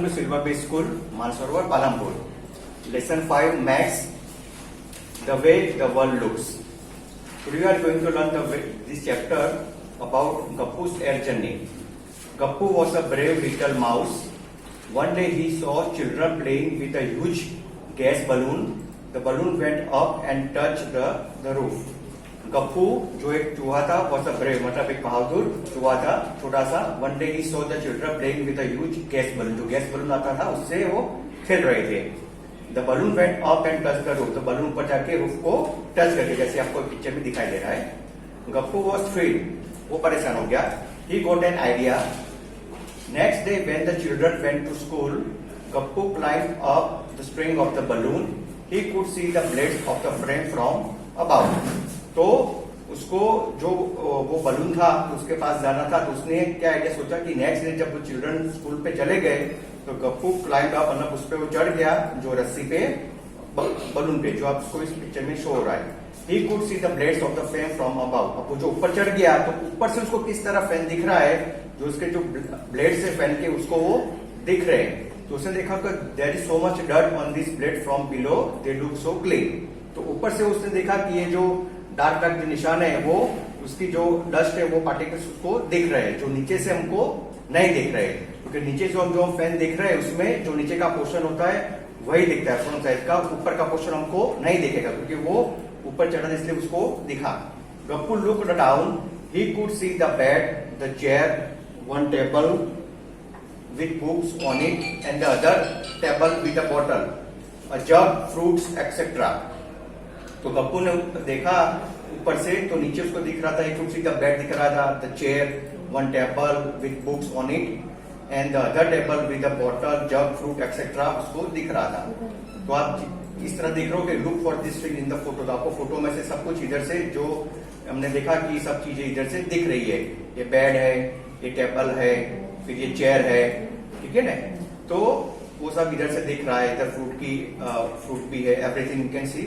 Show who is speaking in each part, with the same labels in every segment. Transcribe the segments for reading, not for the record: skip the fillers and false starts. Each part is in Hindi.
Speaker 1: to Silver Bay School, Mansarovar, Palampur. Lesson 5, Maths, the way the world looks. Today we are going to learn this chapter about Gappu's air journey. Gappu was a brave little mouse. One day he saw children playing with a huge gas balloon. The balloon went up and touched the roof. Gappu जो एक चूहा था was a brave मतलब एक बहादुर चूहा था छोटा सा. One day he saw the children playing with a huge gas balloon. जो गैस बलून आता था उससे वो खेल रहे थे. The balloon went up and touched the roof. तो बलून ऊपर जाके रूफ को टच करके जैसे आपको पिक्चर में दिखाई दे रहा है. Gappu was thrilled. वो परेशान हो गया. He got an idea. Next day when the children went to school, Gappu climbed up the string of the balloon. He could see the blades of the frame from above. तो उसको जो वो बलून था उसके पास जाना था तो उसने क्या आइडिया सोचा कि नेक्स्ट डे जब वो चिल्ड्रन स्कूल पे चले गए तो गप्पू क्लाइंब अप मतलब उस पे वो चढ़ गया जो रस्सी पे बलून पे जो आपको इस पिक्चर में शो हो रहा है. He could see the blades of the fan from above. अब वो जो ऊपर चढ़ गया तो ऊपर से उसको किस तरह फैन दिख रहा है जो उसके जो ब्लेड से फैन के उसको वो दिख रहे हैं. तो उसने देखा कि there is so much dirt on this blade from below they look so clean. तो ऊपर से उसने देखा कि ये जो डार्क डार्क जो निशान है वो उसकी जो डस्ट है वो पार्टिकल्स उसको दिख रहे हैं जो नीचे से हमको नहीं दिख रहे हैं क्योंकि नीचे जो हम फैन देख रहे हैं उसमें जो नीचे का पोर्शन होता है वही दिखता है फ्रंट साइड का. ऊपर का पोर्शन हमको नहीं दिखेगा क्योंकि वो ऊपर चढ़ा इसलिए उसको दिखा. Gappu looked down. He could see the bed, the chair, one table with books on it and the other table with a bottle, a jug, fruits, etc. तो गप्पू ने देखा ऊपर से तो नीचे उसको दिख रहा था एक कुर्सी का बेड दिख रहा था, the chair, one table with books on it and the other table with a bottle, jug, fruit etcetera उसको दिख रहा था. तो आप इस तरह देख रहे हो कि look for this thing in the photo. तो आपको फोटो में से सब कुछ इधर से जो हमने देखा कि सब चीजें इधर से दिख रही है. ये बेड है, ये टेबल है, फिर ये चेयर है, ठीक है ना. तो वो सब इधर से दिख रहा है. इधर फ्रूट भी है. एवरीथिंग यू कैन सी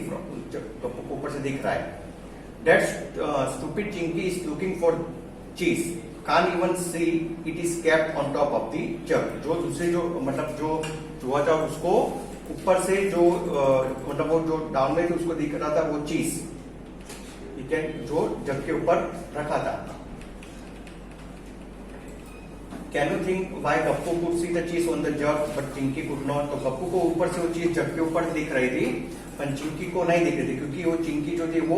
Speaker 1: ऊपर से दिख रहा है. That stupid Chinki is looking for cheese, can't even see it is kept on top of the jug. जो दूसरे जो मतलब जो चूहा था उसको ऊपर से जो मतलब वो जो डाउन में उसको दिख रहा था वो चीज ठीक है जो जग के ऊपर रखा था. Can you think why Gappu could see the cheese on the jug but Chinky could not? तो गप्पू को ऊपर से वो चीज जग के ऊपर दिख रही थी पर चिंकी को नहीं दिख रही थी क्योंकि वो चिंकी जो थी वो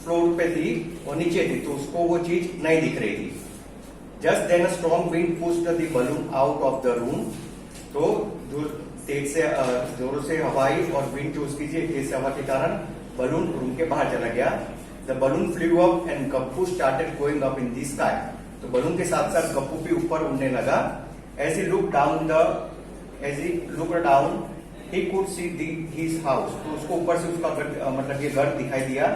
Speaker 1: फ्लोर पे थी और नीचे थी तो उसको वो चीज नहीं दिख रही थी. Just then a strong wind pushed the balloon out of the room. तो जो तेज से जोरों से हवाई और विंड जो उसकी थी तेज हवा के कारण बलून रूम के बाहर चला गया. The balloon flew up and Gappu started going up in the sky. तो बलून के साथ साथ गप्पू भी ऊपर उड़ने लगा. As he looked down, he could see his house. तो उसको ऊपर से उसका घर मतलब ये घर दिखाई दिया.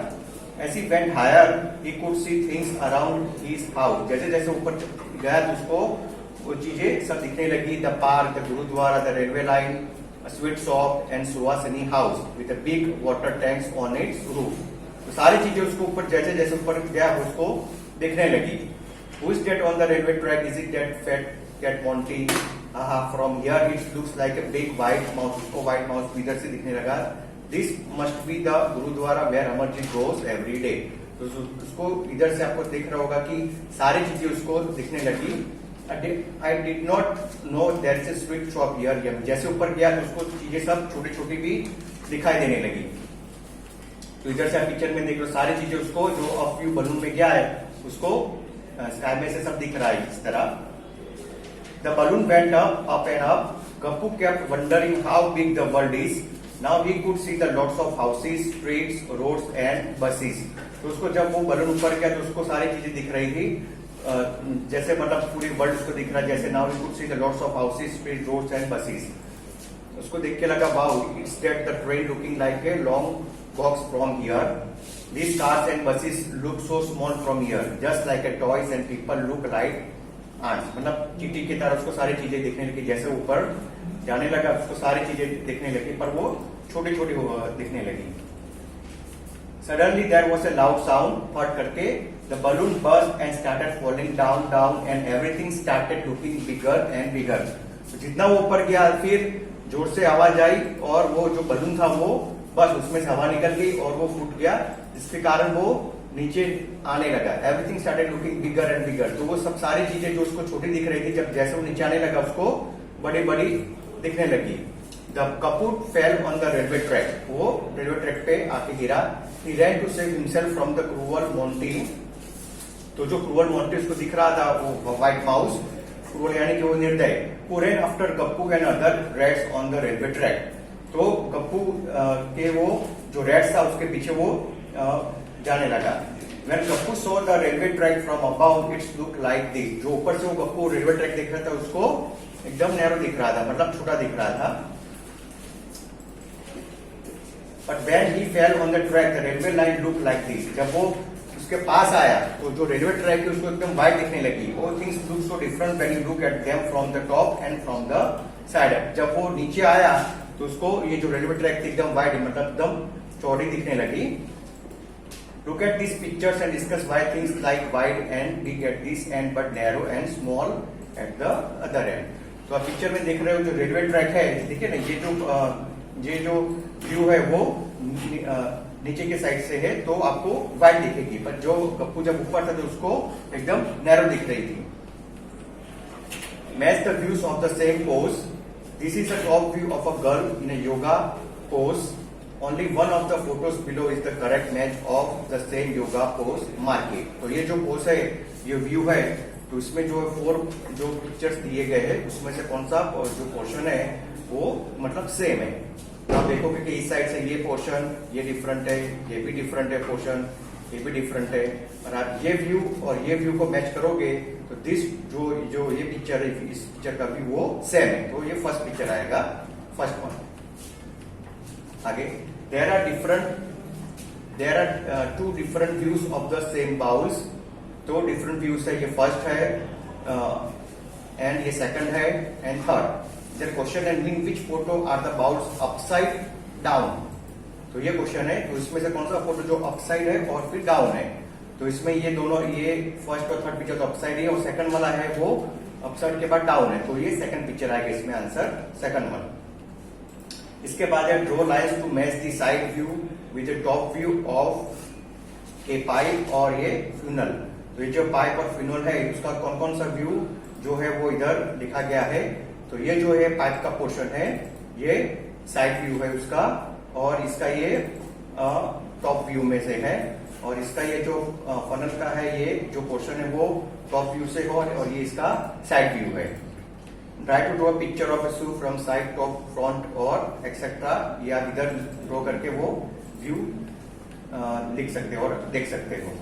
Speaker 1: As he went higher, he could see things around his house. जैसे जैसे ऊपर गया तो उसको वो चीजें सब दिखने लगी. The park, the gurdwara, the railway line, a sweet shop and Suhasini house with a big water tanks on its roof. तो सारी चीजें उसको ऊपर जैसे जैसे ऊपर गया उसको दिखने लगी. Who is that on the railway track? Is it that fat cat Monty? From here it looks like a big white mouse. उसको white mouse इधर से दिखने लगा. This must be the gurdwara where Amarjit goes every day. तो उसको इधर से आपको दिख रहा होगा कि सारी चीजें उसको दिखने लगी. I did not know there is a sweet shop here. जैसे ऊपर गया तो उसको चीजें सब छोटी छोटी भी दिखाई देने लगी. तो इधर से आप पिक्चर में देख लो सारी चीजें उसको जो अप व्यू बलून में गया है उसको स्काई में से सब दिख रहा है इस तरह. The balloon went up and up. Gappu kept wondering how big the world is. Now he could see the lots of houses, streets, roads and buses. तो उसको जब वो बलून ऊपर गया तो उसको सारी चीजें दिख रही थी जैसे मतलब पूरी वर्ल्ड उसको दिख रहा है जैसे. Now he could see the lots of houses, streets, roads and buses. उसको देख के लगा wow, it's that the train looking like a long box from here. These cars and buses look so small from here, just like a toys and people look like ants. मतलब चींटी की तरह उसको सारी चीजें दिखने लगी. जैसे ऊपर जाने लगा उसको सारी चीजें दिखने लगी पर वो छोटी छोटी दिखने लगी. Suddenly there was a loud sound. फट करके the balloon burst and started falling down and everything started looking bigger and bigger. तो जितना वो ऊपर गया फिर जोर से आवाज आई और वो जो बलून था वो बस उसमें से हवा निकल गई और वो फूट गया, जिसके कारण वो नीचे आने लगा। Everything started looking bigger and bigger. तो वो सब सारी चीजें जो उसको छोटी दिख रही थी, जब जैसे वो नीचे आने लगा उसको बड़ी बड़ी दिखने लगी। The kaput fell on the railway track. वो रेलवे ट्रैक पे आके गिरा। He ran to save himself from the cruel Monty. तो जो क्रूअल मोंटी उसको दिख रहा था वो व्हाइट माउस, क्रूअल यानी कि वो निर्दय, वो रैन after Gappu and other rats on the railway track. तो गप्पू के वो जो रैट्स था उसके पीछे वो जाने लगा। When Gappu saw the railway track from above, it looked like this। जो ऊपर से वो गप्पू रेलवे ट्रैक देख रहा था उसको एकदम नैरो दिख रहा था, मतलब छोटा दिख रहा था। But when he fell on the track, the railway line looked like this। जब वो उसके पास आया तो जो रेलवे ट्रैक है उसको एकदम वाइड दिखने लगी। All things look so different when you look at them from the top and from the side। जब वो नीचे आया तो उसको ये जो रेलवे ट्रैक थी एकदम वाइड, मतलब एकदम चौड़ी दिखने लगी। Look at these pictures and discuss why things like wide and big at this end but narrow and small at the other end। तो आप पिक्चर में देख रहे हो जो रेलवे ट्रैक है, देखिए ना, ये जो व्यू है वो नीचे के साइड से है तो आपको वाइड दिखेगी, पर जो गप्पू जब ऊपर था तो उसको एकदम नैरो दिख रही थी। Match the views of the same pose। This is a top view of a girl in a yoga pose। Only one of the photos below is the correct match of the same yoga pose। Mark it। तो ये जो पोज है, ये व्यू है, तो इसमें जो 4 जो पिक्चर्स दिए गए हैं उसमें से कौन सा जो पोर्शन है वो मतलब सेम है। तो आप देखोगे कि इस साइड से ये पोर्शन ये डिफरेंट है, ये भी डिफरेंट है पोर्शन, ये भी डिफरेंट है, और आप ये व्यू और ये व्यू को मैच करोगे तो दिस जो ये पिक्चर है, इस पिक्चर का भी वो सेम है। तो ये फर्स्ट पिक्चर आएगा, फर्स्ट वन। आगे there are 2 different views of the same bowls। 2 different views है, ये फर्स्ट है एंड ये सेकंड है and third. There question and mean which photo are the bowls upside down. तो ये क्वेश्चन है, तो इसमें से कौन सा फोटो जो अपसाइड है और फिर डाउन है। तो इसमें ये दोनों, ये फर्स्ट और थर्ड पिक्चर तो अपसाइड है और सेकंड वाला है वो अपसाइड के बाद डाउन है, तो ये सेकंड पिक्चर आएगा इसमें आंसर सेकंड वन। इसके बाद है draw lines to match the side view with the top view of a pipe और ये फ्यूनल। तो ये जो पाइप और फ्यूनल है उसका कौन कौन सा व्यू जो है वो इधर लिखा गया है। तो ये जो है पाइप का पोर्शन है, ये साइड व्यू है उसका, और इसका ये टॉप व्यू में से है, और इसका ये जो फनल का है ये जो पोर्शन है वो टॉप व्यू से है और ये इसका साइड व्यू है। Try to draw picture of a shoe from side, top, front और एक्सेट्रा, या इधर ड्रॉ करके वो व्यू लिख सकते हो और देख सकते हो।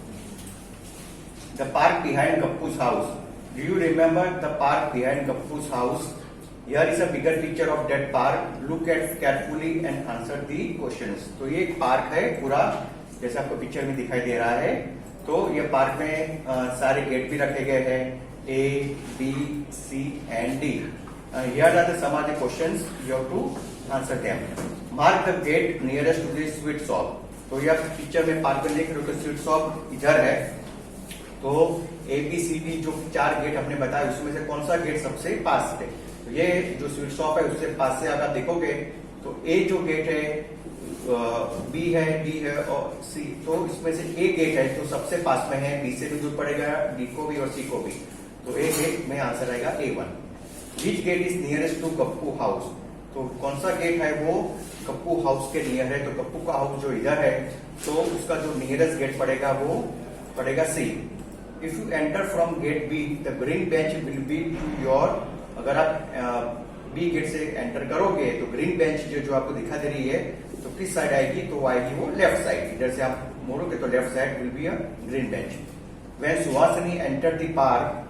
Speaker 1: The park behind Gappu's house. Do you remember the park behind Gappu's house? Here is a bigger picture of that park. Look at carefully and answer the questions. तो ये एक पार्क है पूरा, जैसा आपको पिक्चर में दिखाई दे रहा है। तो ये पार्क में सारे गेट भी रखे गए हैं, A, B, C and D। Here are the some of the questions you have to answer them। Mark the gate nearest to the sweet shop। तो ये आप पिक्चर में पार्क में देख रहे हो तो स्वीट शॉप इधर है। तो A, B, C, D जो 4 गेट हमने बताया उसमें से कौन सा गेट सबसे पास है? तो ये जो स्वीट शॉप है उससे पास से अगर देखोगे तो A जो गेट है, B है, D है और C। तो इसमें से A गेट है तो सबसे पास में है, B से भी दूर पड़ेगा, D को भी और C को भी। तो ए गेट में आंसर आएगा A1। Which gate is nearest to Gappu house? तो कौन सा गेट है वो गप्पू हाउस के नियर है? तो गप्पू का हाउस जो इधर है तो उसका जो नियरेस्ट गेट पड़ेगा वो पड़ेगा C। If you enter from gate B, the green bench will be to your. अगर आप B गेट से एंटर करोगे तो ग्रीन बेंच जो आपको दिखा दे रही है तो किस साइड आएगी? तो आएगी वो लेफ्ट साइड। इधर से आप मोड़ोगे तो left side will be a green bench. When Suhasini enter the park,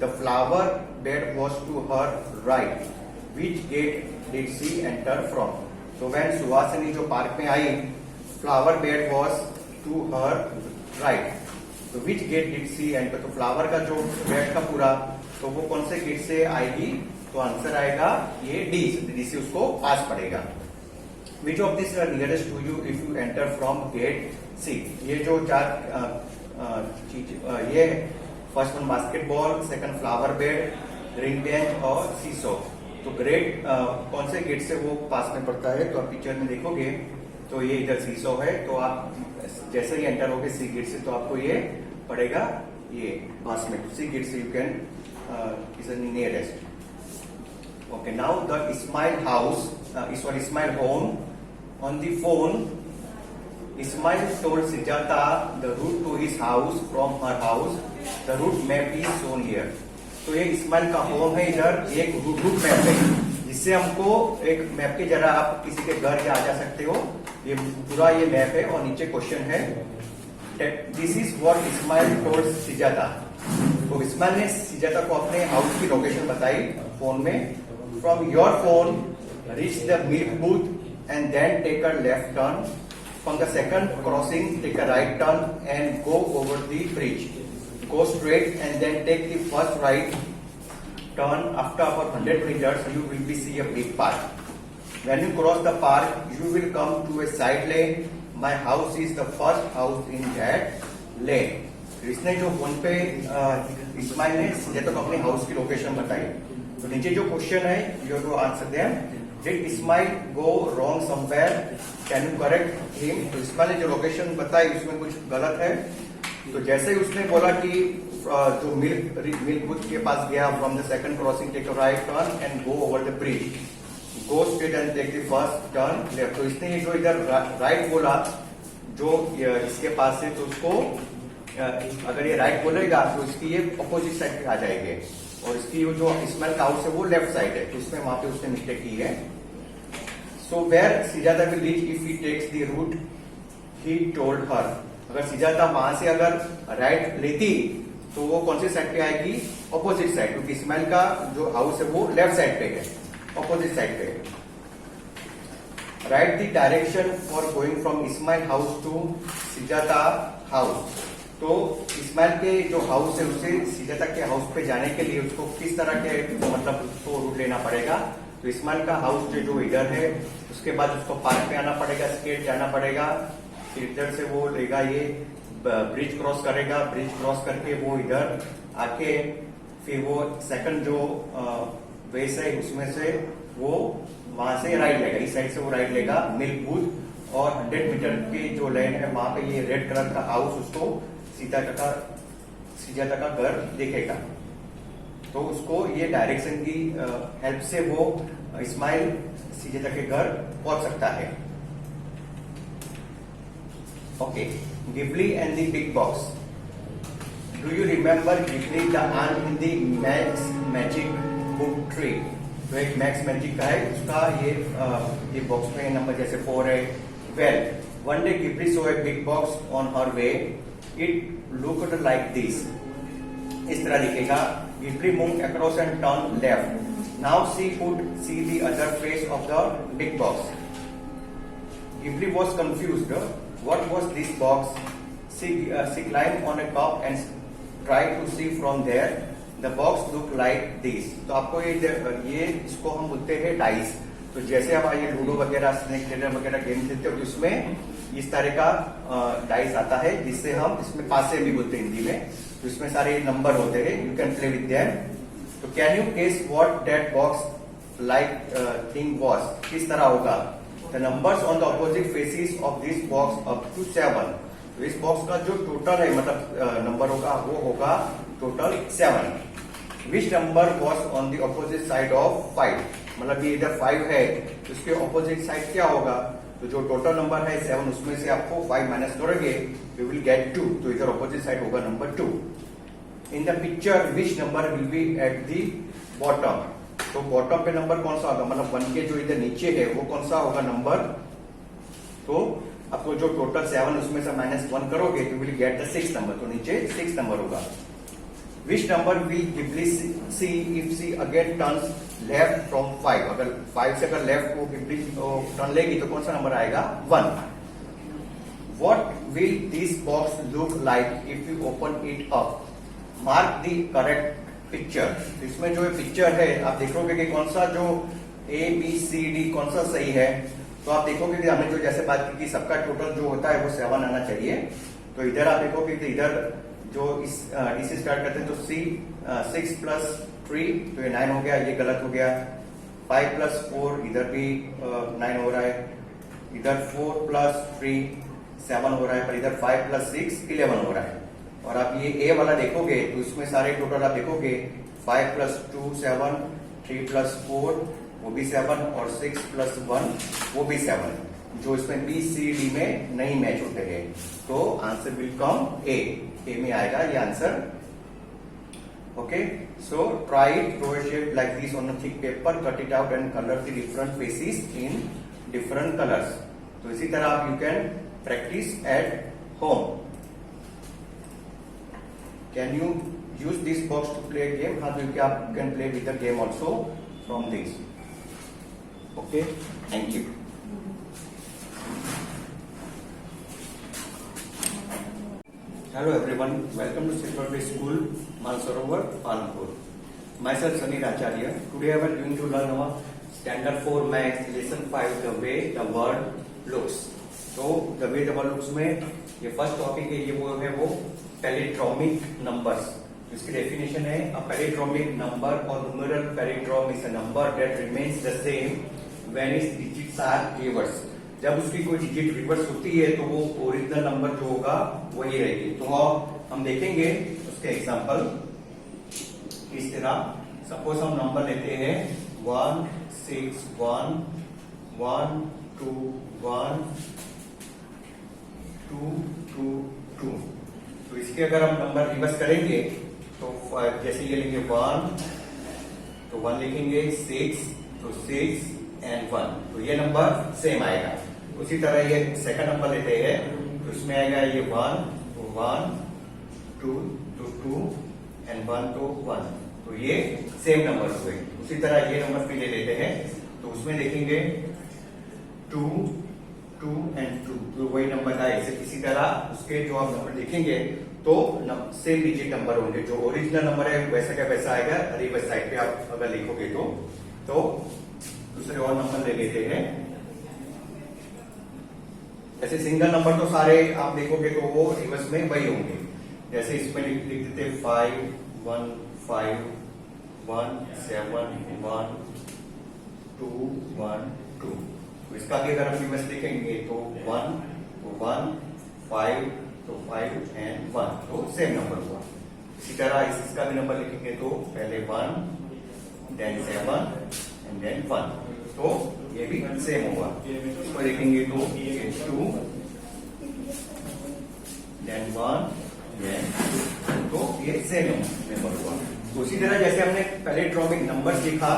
Speaker 1: the flower bed was to her right। which gate did she enter from? So when Suhasini जो पार्क में आई, flower bed was to her right। तो which gate did she enter? तो फ्लावर का जो बेड का पूरा, तो वो कौन से गेट से आएगी? तो आंसर आएगा ये डी से उसको पास पड़ेगा। Which of these are nearest to you if you enter from gate C? ये जो 4 चीज ये first one basketball, second flower bed, green bench और सीसो। तो ग्रेट कौन से गेट से वो पास में पड़ता है, तो आप पिक्चर में देखोगे तो ये इधर सीसो है, तो आप जैसे ही एंटर होगे सी गेट से तो आपको ये पड़ेगा ये पास में, सी गेट से you can is nearest. Okay, now the Ismail house, Ismail home. On the phone, Ismail told Sujata the route to his house from her house. The route map is shown here. तो ये इस्माइल का होम है, इधर एक रूट मैप है जिससे हमको एक मैप के जरा आप किसी के घर जा सकते हो. ये पूरा ये मैप है और नीचे क्वेश्चन है this is what Ismail told Sujata. तो इस्माइल ने सिजाता को अपने हाउस की लोकेशन बताई फोन में. From your phone, reach the milk booth and then take a left turn. From the second crossing, take a right turn and go over the bridge. Go straight and then take the first right turn. After about 100 meters, you will be see a big park. When you cross the park, you will come to a side lane. My house is the first house in that lane. इसने जो फोन पे इस्माइल ने सीधे तो अपने हाउस की लोकेशन बताई. तो नीचे जो क्वेश्चन है you to answer them. Did Ismail go wrong somewhere, can you correct him. तो इस्माइल ने जो लोकेशन बताई उसमें कुछ गलत है. तो जैसे ही उसने बोला कि जो मिल्क बूथ के पास गया, from the second crossing take a right turn and go over the bridge, go straight and take the first turn left. तो इसने जो इधर राइट बोला जो इसके पास है, तो उसको अगर ये राइट बोलेगा तो इसकी ये अपोजिट साइड पे आ जाएंगे और इसकी जो इस्माइल का हाउस है वो लेफ्ट साइड है, तो इसमें वहां पे उसने मिस्टेक की है. So where Sujata will reach if he takes the route he told her. अगर सिजाता वहां से अगर राइट लेती तो वो कौन सी साइड पे आएगी, अपोजिट साइड, क्योंकि इस्माइल का जो हाउस है वो लेफ्ट साइड पे है, अपोजिट साइड पे. Write the direction for going from Ismail house to Sujata house. तो इस्माइल के जो हाउस है उससे सिजाता के हाउस पे जाने के लिए उसको किस तरह के मतलब उसको रूट लेना पड़ेगा. तो इस्माइल का हाउस जो इधर है, उसके बाद उसको पार्क पे आना पड़ेगा, स्ट्रेट जाना पड़ेगा, फिर इधर से वो लेगा ये ब्रिज क्रॉस करेगा, ब्रिज क्रॉस करके वो इधर आके फिर वो सेकंड जो वेस है उसमें से वो वहां से राइट लेगा, इस साइड से वो राइट लेगा मिल्क बूथ, और 100 मीटर के जो लाइन है वहां पे ये रेड कलर का हाउस उसको सिजाता का घर दिखेगा. तो उसको ये डायरेक्शन की हेल्प से वो इस्माइल सिजाता के घर पहुंच सकता है. Okay, Gibli and the big box. Do you remember Gibli the ant in the maths magic book tree. तो एक मैक्स मैजिक का है, उसका ये बॉक्स में नंबर जैसे 4 है. Well, one day Ghibli so a big box on her way. It looked like this. इस तरह दिखेगा. Ghibli moved across and turned left. Now she could see the other face of the big box. Ghibli was confused. What was this box? She climbed on a top and tried to see from there. The box looked like this. तो आपको ये इसको हम बोलते हैं डाइस. तो जैसे आप ये लूडो वगैरह, स्नेक लेडर वगैरह गेम खेलते हो तो इसमें इस तरह का डाइस आता है, जिससे हम इसमें पासे भी बोलते हैं हिंदी में. तो इसमें सारे नंबर होते हैं, you can play with them. तो can you guess what that box like thing was. किस तरह होगा. The numbers on the opposite faces of this box up to 7. तो इस बॉक्स का जो टोटल है मतलब नंबर होगा वो होगा total 7. Which number was on the opposite side of 5. मतलब ये इधर 5 है तो उसके ऑपोजिट साइड क्या होगा. तो जो टोटल नंबर है 7 उसमें से आपको 5 माइनस करोगे यू विल गेट 2. तो इधर ऑपोजिट साइड होगा number 2. In the picture which number will be at the bottom. तो बॉटम पे नंबर कौन सा होगा, मतलब 1 के जो इधर नीचे है वो कौन सा होगा नंबर. तो आपको जो टोटल 7 उसमें से -1 करोगे तो विल गेट द 6 नंबर. तो नीचे 6 नंबर होगा. Which number will Gibli see if she again turns left from 5. अगर 5 से अगर लेफ्ट को गिबली टर्न लेगी तो कौन सा नंबर आएगा 1. What will this box look like if you open it up? Mark the correct picture. इसमें जो पिक्चर है आप देखोगे कि कौन सा जो A B C D कौन सा सही है. तो आप देखोगे कि हमने जो जैसे बात की सबका टोटल जो होता है वो 7 आना चाहिए. तो इधर आप देखोगे कि इधर जो इस डी से स्टार्ट करते हैं तो C 6 + 3 तो ये 9 हो गया, ये गलत हो गया. 5 प्लस 4 इधर भी 9 हो रहा है, इधर 4 प्लस 3 7 हो रहा है, पर इधर 5 प्लस 6 11 हो रहा है। और आप ये ए वाला देखोगे तो इसमें सारे टोटल आप देखोगे 5 प्लस 2 7, 3 प्लस 4 वो भी 7 और 6 प्लस 1 वो भी 7, जो इसमें बी सी डी में नहीं मैच होते हैं। तो आंसर विल कम ए में आएगा ये answer. Okay, so try draw a shape like this on a thick paper, cut it out and color the different faces in different colors। तो इसी तरह आप you can practise at home. Can you use this box to play game? हाँ, क्योंकि आप can play with the game also from this. Okay, thank you. Hello everyone, welcome to Silver Bay School, Mansarovar, Palampur. Myself Sunil Acharya. Today I am going to learn our Standard 4 Maths Lesson 5, the way the world looks. So the way the world looks में ये फर्स्ट टॉपिक है, ये वो है वो पैलिट्रोमिक नंबर्स। इसकी डेफिनेशन है a palindromic number or numeral palindrome is a number that remains the same when its digits are reversed। जब उसकी कोई डिजिट रिवर्स होती है तो वो ओरिजिनल नंबर जो होगा वही रहेगी। तो हम देखेंगे उसके एग्जांपल इस तरह। सपोज हम नंबर लेते हैं 1 6 1 1 2 1 2 2 2। तो इसके अगर हम नंबर रिवर्स करेंगे तो जैसे ये लेंगे 1 तो 1 लिखेंगे, 6 तो 6 एंड 1, तो ये नंबर सेम आएगा। उसी तरह ये सेकंड नंबर लेते हैं तो इसमें आएगा ये 1 तो 1 2 तो 2 एंड 1 तो 1, तो ये सेम नंबर हुए। उसी तरह ये नंबर भी ले लेते हैं तो उसमें देखेंगे 2 2 एंड 2, तो वही नंबर आए। इसी तरह उसके जो आप नंबर देखेंगे तो सेम डिजिट नंबर होंगे, जो ओरिजिनल नंबर है वैसा का वैसा आएगा। रिवर्स साइड पे आप अगर लिखोगे तो दूसरे और नंबर ले लेते हैं। जैसे सिंगल नंबर तो सारे आप देखोगे तो वो रिवर्स में वही होंगे। जैसे इसमें लिख देते 5 1 5 1 7 1 2 1 2। तो इसका भी अगर हम रिवर्स लिखेंगे तो 1 तो 1 5 तो 5 एंड 1, तो सेम नंबर हुआ। इसी तरह इसका भी नंबर लिखेंगे तो पहले 1 देन 7 एंड देन 1, तो ये भी सेम होगा। इसको देखेंगे तो 2 देन 1 देन 2, तो ये सेम नंबर हुआ। तो उसी तरह जैसे हमने पैलिंड्रोमिक नंबर्स लिखा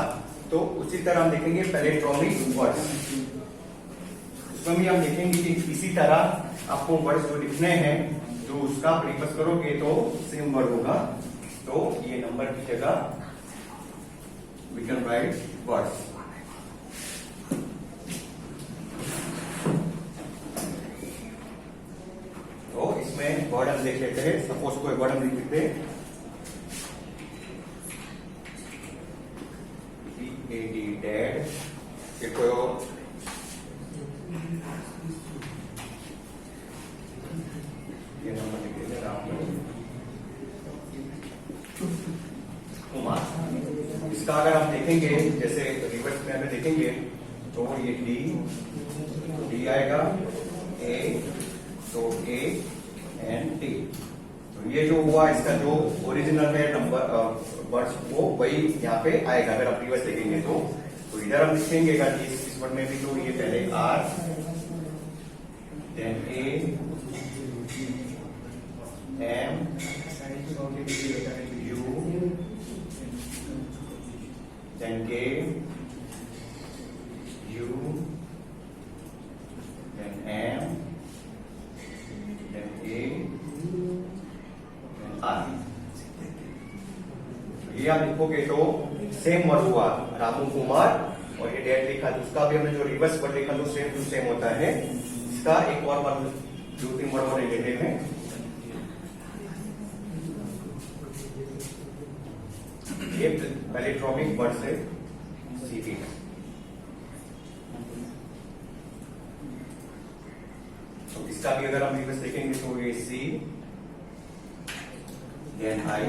Speaker 1: तो उसी तरह हम देखेंगे पैलिंड्रोमिक वर्ड्स। इसमें भी हम देखेंगे कि इसी तरह आपको वर्ड्स जो लिखने हैं जो उसका आप रिवर्स करोगे तो सेम वर्ड होगा। तो ये नंबर की जगह वी कैन राइट वर्ड्स। तो इसमें वर्ड हम देख लेते हैं। सपोज कोई वर्ड हम लिख लेते हैं डेड, ये कोई और ये नंबर लिख लेते हैं कुमार। इसका अगर हम देखेंगे जैसे रिवर्स में हमें देखेंगे तो ये डी आएगा, ए तो ए एंड टी। तो ये जो हुआ इसका जो ओरिजिनल में नंबर वर्ड्स वो वही यहाँ पे आएगा। अगर आप रिवर्स देखेंगे तो इधर हम लिखेंगे इस वर्ड में भी तो ये पहले R then A M U then K U then M then A then R. ये आप लिखोगे तो सेम वर्ड हुआ रामू कुमार, और ये डेट लिखा तो उसका भी हमने जो रिवर्स वर्ड लिखा तो सेम टू सेम होता है। इसका एक और वर्ड 2-3 वर्ड और लेते हैं। ये पैलिंड्रोमिक वर्ड से सीधी। तो इसका भी अगर हम रिवर्स देखेंगे तो ये C then I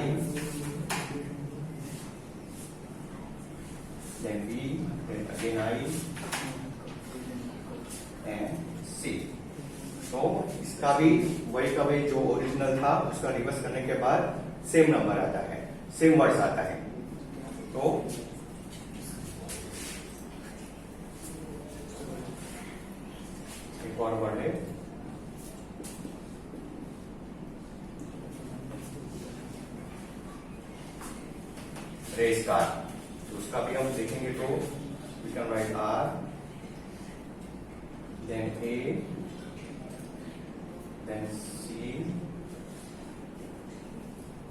Speaker 1: then B, then again I and C। तो इसका भी वही का वही जो ओरिजिनल था उसका रिवर्स करने के बाद सेम नंबर आता है, सेम वर्ड्स आता है। तो एक और वर्ड है रेस कार, तो उसका भी हम देखेंगे। तो we can write R, then A, then C,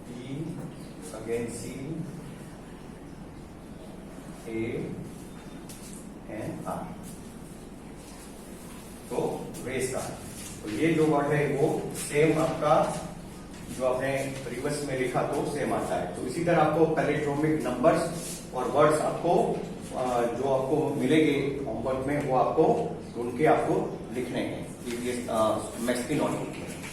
Speaker 1: B, again C, A and R। तो रेस कार, तो ये जो वर्ड है वो सेम आपका जो आपने रिवर्स में लिखा तो सेम आता है। तो इसी तरह आपको पैलिंड्रोमिक नंबर्स और वर्ड्स आपको जो आपको मिलेंगे होमवर्क में वो आपको ढूंढ के आपको लिखने हैं मैथ्स की नोटबुक में।